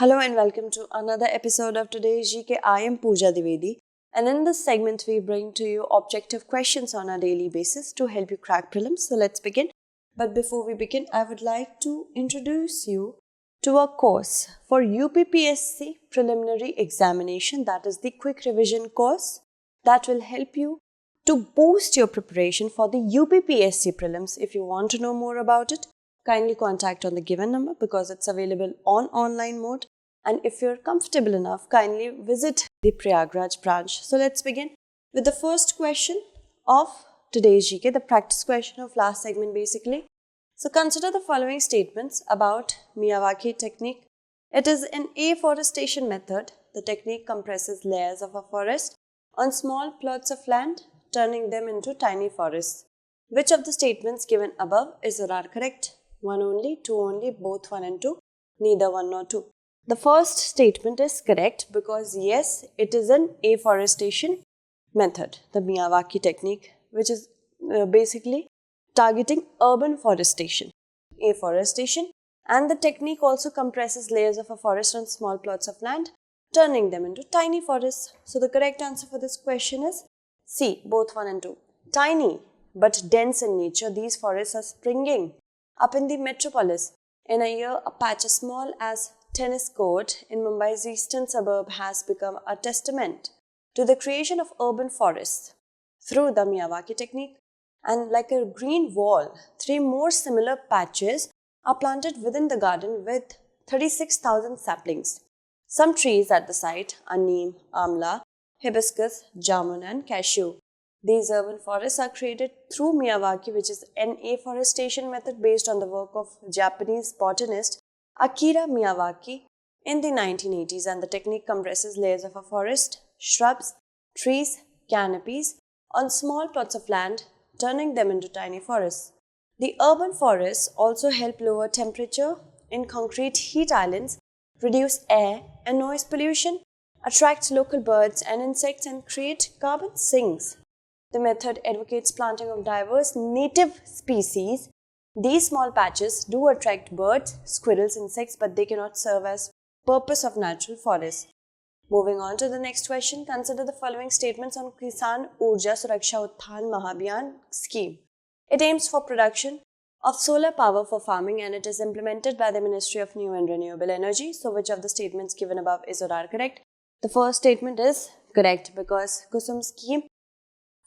Hello and welcome to another episode of today's GK. I am Pooja Divedi, and in this segment we bring to you objective questions on a daily basis to help you crack prelims. So let's begin. But before we begin, I would like to introduce you to a course for UPPSC preliminary examination, that is the quick revision course that will help you to boost your preparation for the UPPSC prelims. If you want to know more about it, kindly contact on the given number because it's available on online mode. And if you're comfortable enough, kindly visit the Prayagraj branch. So let's begin with the first question of today's GK, the practice question of last segment basically. So consider the following statements about Miyawaki technique. It is an afforestation method. The technique compresses layers of a forest on small plots of land, turning them into tiny forests. Which of the statements given above is or are correct? One only, two only, both one and two, neither one nor two. The first statement is correct because yes, it is an afforestation method, the Miyawaki technique, which is basically targeting urban forestation. Afforestation, and the technique also compresses layers of a forest on small plots of land, turning them into tiny forests. So the correct answer for this question is C, both 1 and 2. Tiny but dense in nature, these forests are springing up in the metropolis. In a year, a patch as small as tennis court in Mumbai's eastern suburb has become a testament to the creation of urban forests through the Miyawaki technique. And like a green wall, 3 more similar patches are planted within the garden with 36,000 saplings. Some trees at the site are neem, amla, hibiscus, jamun and cashew. These urban forests are created through Miyawaki, which is an afforestation method based on the work of Japanese botanist Akira Miyawaki in the 1980s, and the technique compresses layers of a forest, shrubs, trees, canopies on small plots of land, turning them into tiny forests. The urban forests also help lower temperature in concrete heat islands, reduce air and noise pollution, attract local birds and insects, and create carbon sinks. The method advocates planting of diverse native species. These small patches do attract birds, squirrels, insects, but they cannot serve as purpose of natural forests. Moving on to the next question, consider the following statements on Kisan Urja Suraksha Utthan Mahabhiyan scheme. It aims for production of solar power for farming and it is implemented by the Ministry of New and Renewable Energy. So which of the statements given above is or are correct? The first statement is correct because Kusum scheme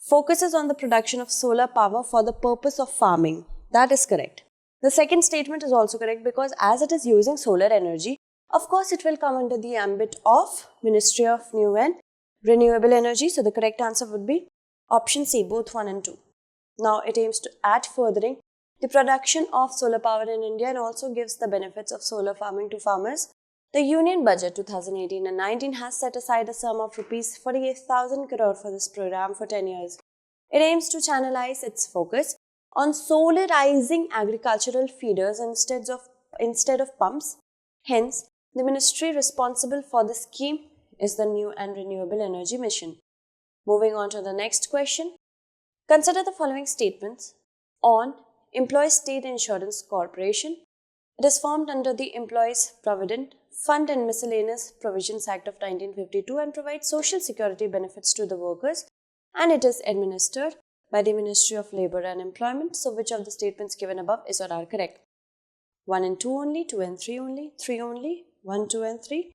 focuses on the production of solar power for the purpose of farming. That is correct. The second statement is also correct because as it is using solar energy, of course it will come under the ambit of Ministry of New and Renewable Energy. So the correct answer would be option C, both 1 and 2. Now it aims to add furthering the production of solar power in India and also gives the benefits of solar farming to farmers. The Union Budget 2018 and 19 has set aside a sum of rupees 48,000 crore for this program for 10 years. It aims to channelize its focus on solarizing agricultural feeders instead of pumps. Hence, the ministry responsible for the scheme is the New and Renewable Energy Mission. Moving on to the next question. Consider the following statements on Employees State Insurance Corporation. It is formed under the Employees Provident Fund and Miscellaneous Provisions Act of 1952 and provides social security benefits to the workers, and it is administered by the Ministry of Labour and Employment. So which of the statements given above is or are correct? 1 and 2 only, 2 and 3 only, 3 only, 1, 2 and 3.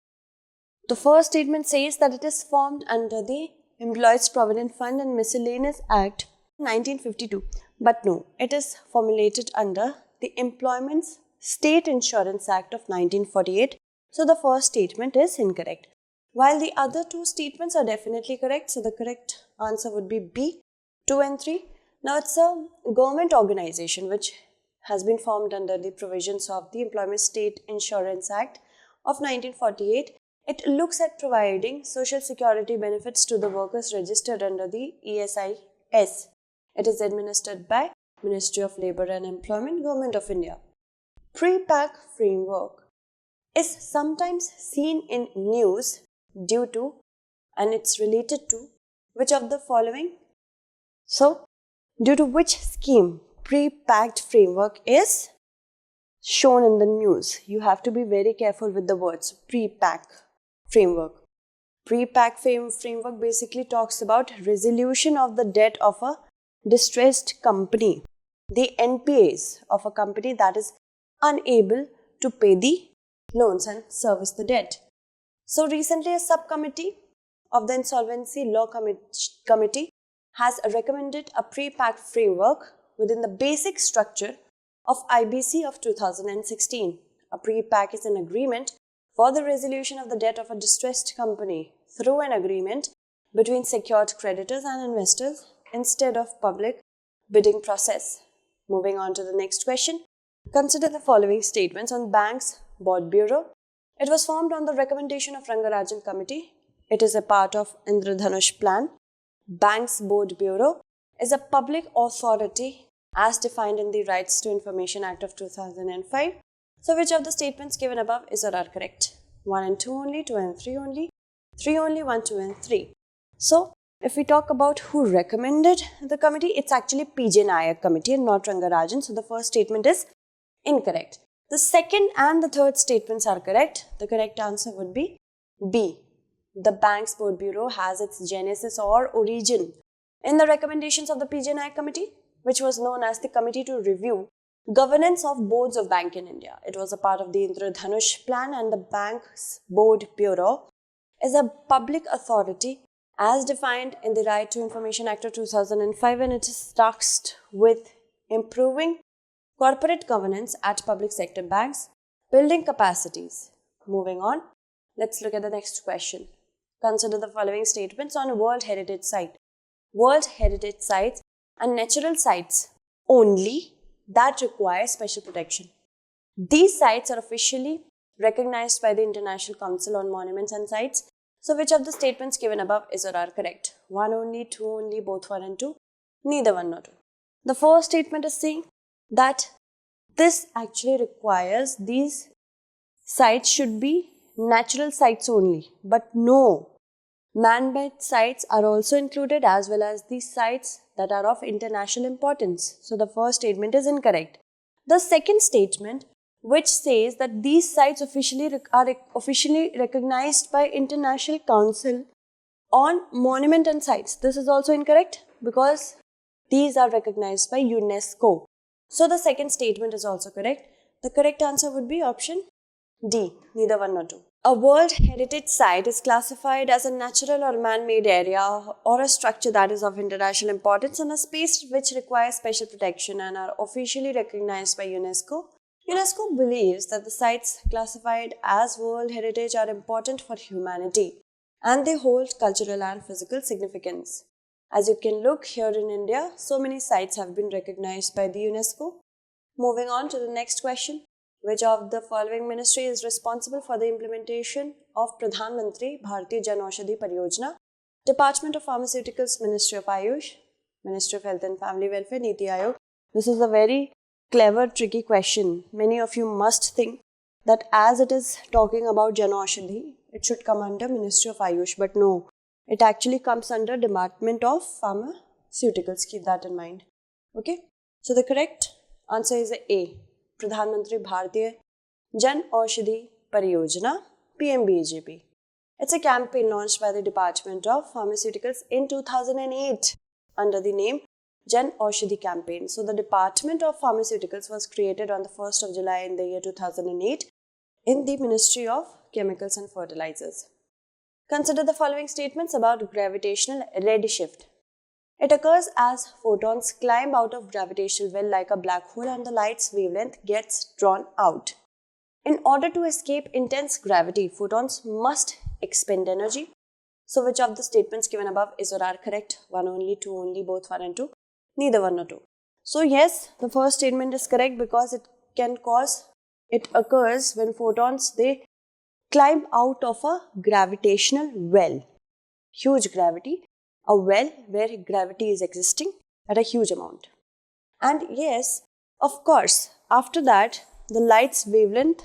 The first statement says that it is formed under the Employees Provident Fund and Miscellaneous Act 1952. But no, it is formulated under the Employment's State Insurance Act of 1948. So the first statement is incorrect. While the other two statements are definitely correct, so the correct answer would be B, 2 and 3. Now it's a government organization which has been formed under the provisions of the Employment State Insurance Act of 1948. It looks at providing social security benefits to the workers registered under the ESIS. It is administered by Ministry of Labour and Employment, Government of India. Pre-pack framework is sometimes seen in news due to, and it's related to, which of the following? So, due to which scheme pre-packed framework is shown in the news. You have to be very careful with the words pre-pack framework. Pre-pack framework basically talks about resolution of the debt of a distressed company, the NPAs of a company that is unable to pay the loans and service the debt. So recently a subcommittee of the Insolvency Law Committee has recommended a pre-pack framework within the basic structure of IBC of 2016. A pre-pack is an agreement for the resolution of the debt of a distressed company through an agreement between secured creditors and investors instead of public bidding process. Moving on to the next question. Consider the following statements on Bank's Board Bureau. It was formed on the recommendation of Rangarajan Committee. It is a part of Indradhanush Plan. Bank's Board Bureau is a public authority as defined in the Rights to Information Act of 2005. So which of the statements given above is or are correct? 1 and 2 only, 2 and 3 only, 3 only, 1, 2 and 3. So if we talk about who recommended the committee, it's actually PJ Nayak committee and not Rangarajan. So the first statement is incorrect. The second and the third statements are correct. The correct answer would be B. The Bank's Board Bureau has its genesis or origin in the recommendations of the PJ Nayak committee, which was known as the Committee to Review Governance of Boards of Bank in India. It was a part of the Indradhanush Plan, and the Bank's Board Bureau is a public authority as defined in the Right to Information Act of 2005, and it is tasked with improving corporate governance at public sector banks, building capacities. Moving on, let's look at the next question. Consider the following statements on World Heritage Site. World Heritage Sites are natural sites only that require special protection. These sites are officially recognized by the International Council on Monuments and Sites. So which of the statements given above is or are correct? 1 only, 2 only, both 1 and 2, neither 1 nor 2. The first statement is saying that this actually requires these sites should be natural sites only, but no, man-made sites are also included as well as these sites that are of international importance. So the first statement is incorrect. The second statement, which says that these sites are officially recognized by International Council on Monument and Sites. This is also incorrect because these are recognized by UNESCO. So the second statement is also correct. The correct answer would be option D, neither 1 nor 2. A World Heritage Site is classified as a natural or man-made area or a structure that is of international importance and a space which requires special protection and are officially recognized by UNESCO. UNESCO believes that the sites classified as World Heritage are important for humanity and they hold cultural and physical significance. As you can look here in India, so many sites have been recognized by the UNESCO. Moving on to the next question. Which of the following ministry is responsible for the implementation of Pradhan Mantri Bharatiya Jan Aushadhi Pariyojana? Department of Pharmaceuticals, Ministry of Ayush, Ministry of Health and Family Welfare, Niti Aayog. This is a very clever, tricky question. Many of you must think that as it is talking about Jan Aushadhi, it should come under Ministry of Ayush, but no, it actually comes under Department of Pharmaceuticals. Keep that in mind. Okay, so the correct answer is A. Pradhan Mantri Bharatiya Jan Aushadhi Pariyojana, PMBJP. It's a campaign launched by the Department of Pharmaceuticals in 2008 under the name Jan Aushadhi Campaign. So the Department of Pharmaceuticals was created on the 1st of July in the year 2008 in the Ministry of Chemicals and Fertilizers. Consider the following statements about gravitational red shift. It occurs as photons climb out of gravitational well like a black hole and the light's wavelength gets drawn out. In order to escape intense gravity, photons must expend energy. So which of the statements given above is or are correct? 1 only, 2 only, both 1 and 2, neither 1 nor 2. So yes, the first statement is correct because it occurs when photons, they climb out of a gravitational well. Huge gravity. A well where gravity is existing at a huge amount. And yes, of course, after that, the light's wavelength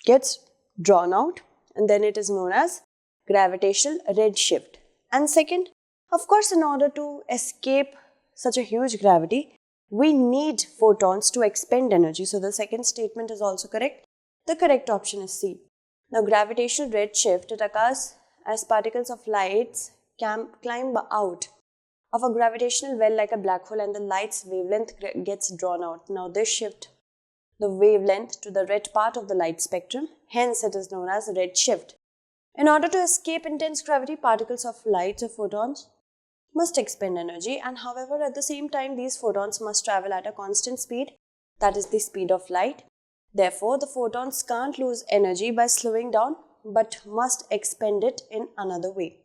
gets drawn out and then it is known as gravitational red shift. And second, of course, in order to escape such a huge gravity, we need photons to expend energy. So the second statement is also correct. The correct option is C. Now, gravitational red shift, it occurs as particles of lights climb out of a gravitational well like a black hole, and the light's wavelength gets drawn out. Now, this shift the wavelength to the red part of the light spectrum, hence it is known as red shift. In order to escape intense gravity, particles of light or photons must expend energy, and however at the same time these photons must travel at a constant speed, that is the speed of light. Therefore, the photons can't lose energy by slowing down but must expend it in another way.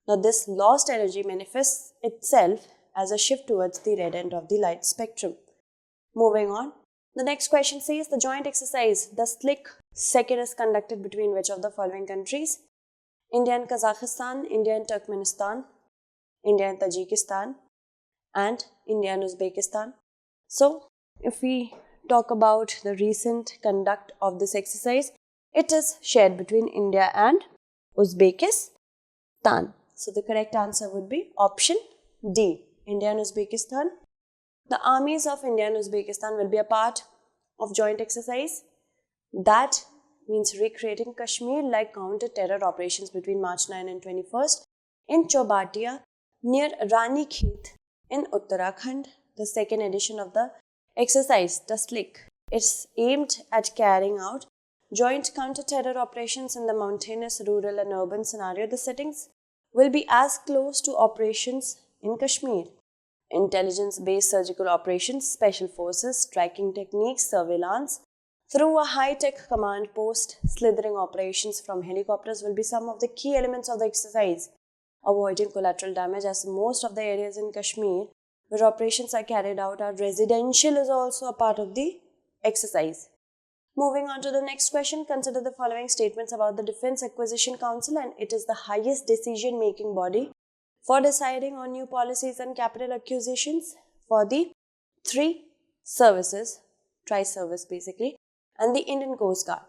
Now, this lost energy manifests itself as a shift towards the red end of the light spectrum. Moving on, the next question says the joint exercise, the SLIC second, is conducted between which of the following countries? India and Kazakhstan, India and Turkmenistan, India and Tajikistan, and India and Uzbekistan. So, if we talk about the recent conduct of this exercise, it is shared between India and Uzbekistan. So, the correct answer would be option D, India and Uzbekistan. The armies of India and Uzbekistan will be a part of joint exercise. That means recreating Kashmir-like counter-terror operations between March 9 and 21st in Chaubatia near Rani Khet in Uttarakhand. The second edition of the exercise, the SLIC, is aimed at carrying out joint counter-terror operations in the mountainous, rural and urban scenario. The settings will be as close to operations in Kashmir. Intelligence-based surgical operations, special forces, tracking techniques, surveillance through a high-tech command post, slithering operations from helicopters will be some of the key elements of the exercise. Avoiding collateral damage, as most of the areas in Kashmir where operations are carried out are residential, is also a part of the exercise. Moving on to the next question, consider the following statements about the Defence Acquisition Council, and it is the highest decision-making body for deciding on new policies and capital acquisitions for the three services, tri-service basically, and the Indian Coast Guard.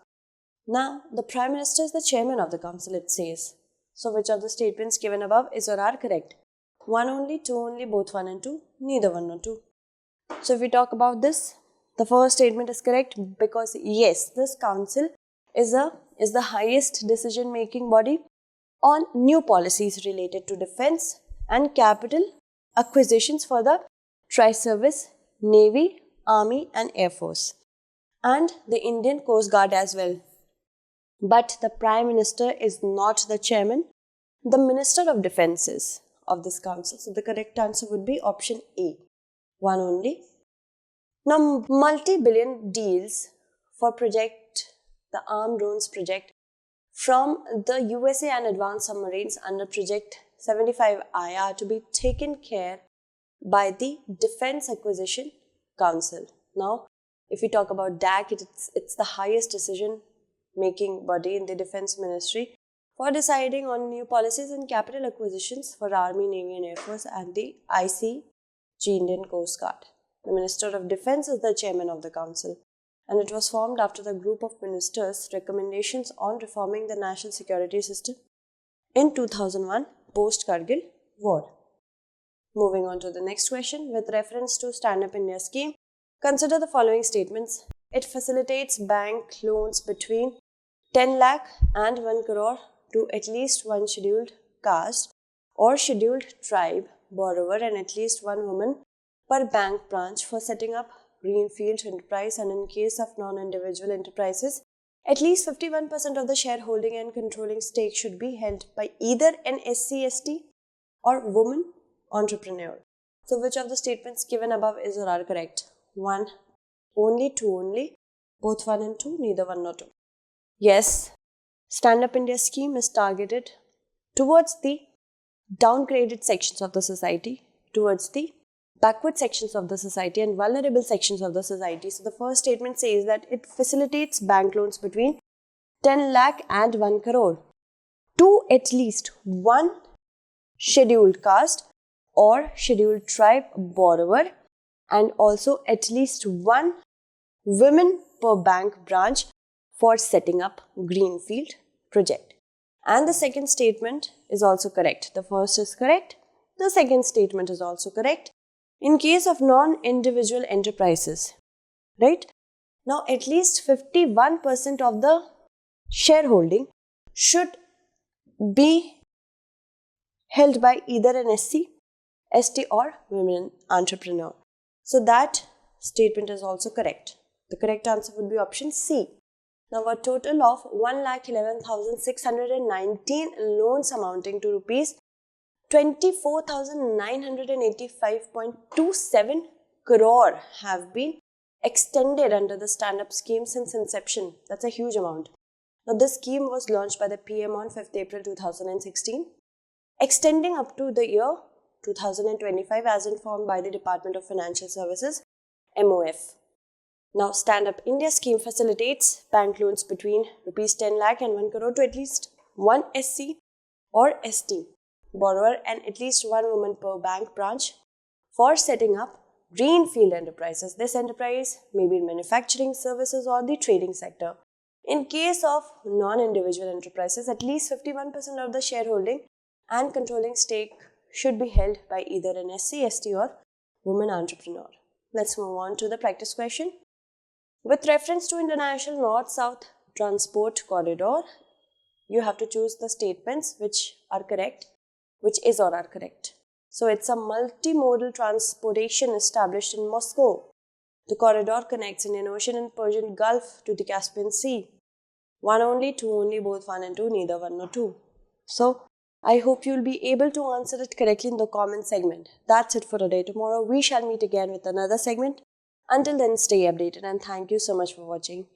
Now, the Prime Minister is the chairman of the council, it says. So, which of the statements given above is or are correct? 1 only, 2 only, both 1 and 2, neither 1 nor 2. So, if we talk about this, the first statement is correct because yes, this council is the highest decision-making body on new policies related to defense and capital acquisitions for the tri-service, Navy, Army and Air Force, and the Indian Coast Guard as well. But the Prime Minister is not the chairman. The Minister of Defence is of this council. So the correct answer would be option A, 1 only. Now, multi-billion deals for the armed drones project from the USA and advanced submarines under Project 75I are to be taken care by the Defence Acquisition Council. Now, if we talk about DAC, it's the highest decision-making body in the Defence Ministry for deciding on new policies and capital acquisitions for Army, Navy and Air Force and the ICG, Indian Coast Guard. The Minister of Defence is the chairman of the council, and it was formed after the group of ministers' recommendations on reforming the national security system in 2001 post-Kargil war. Moving on to the next question, with reference to Stand Up India scheme, consider the following statements. It facilitates bank loans between 10 lakh and 1 crore to at least one scheduled caste or scheduled tribe borrower and at least one woman per bank branch for setting up greenfield enterprise, and in case of non-individual enterprises, at least 51% of the shareholding and controlling stake should be held by either an SC/ST or woman entrepreneur. So which of the statements given above is or are correct? 1 only, 2 only, both 1 and 2, neither 1 nor 2. Yes, Stand Up India scheme is targeted towards the downgraded sections of the society, towards the backward sections of the society and vulnerable sections of the society. So the first statement says that it facilitates bank loans between 10 lakh and 1 crore to at least one scheduled caste or scheduled tribe borrower and also at least one women per bank branch for setting up greenfield project. And the second statement is also correct. The first is correct. The second statement is also correct. In case of non-individual enterprises, right? Now, at least 51% of the shareholding should be held by either an SC, ST or women entrepreneur. So that statement is also correct. The correct answer would be option C. Now, a total of 1,11,619 loans amounting to rupees 24,985.27 crore have been extended under the stand-up scheme since inception. That's a huge amount. Now, this scheme was launched by the PM on 5th April 2016, extending up to the year 2025 as informed by the Department of Financial Services, MOF. Now, Stand Up India scheme facilitates bank loans between rupees 10 lakh and 1 crore to at least one SC or ST borrower and at least one woman per bank branch for setting up greenfield enterprises. This enterprise may be in manufacturing, services or the trading sector. In case of non-individual enterprises, at least 51% of the shareholding and controlling stake should be held by either an SC, ST or woman entrepreneur. Let's move on to the practice question. With reference to International North-South Transport Corridor, you have to choose the statements which are correct, which is or are correct. So, it's a multimodal transportation established in Moscow. The corridor connects Indian Ocean and Persian Gulf to the Caspian Sea. One only, two only, both one and two, neither one nor two. So, I hope you will be able to answer it correctly in the comment segment. That's it for today. Tomorrow we shall meet again with another segment. Until then, stay updated and thank you so much for watching.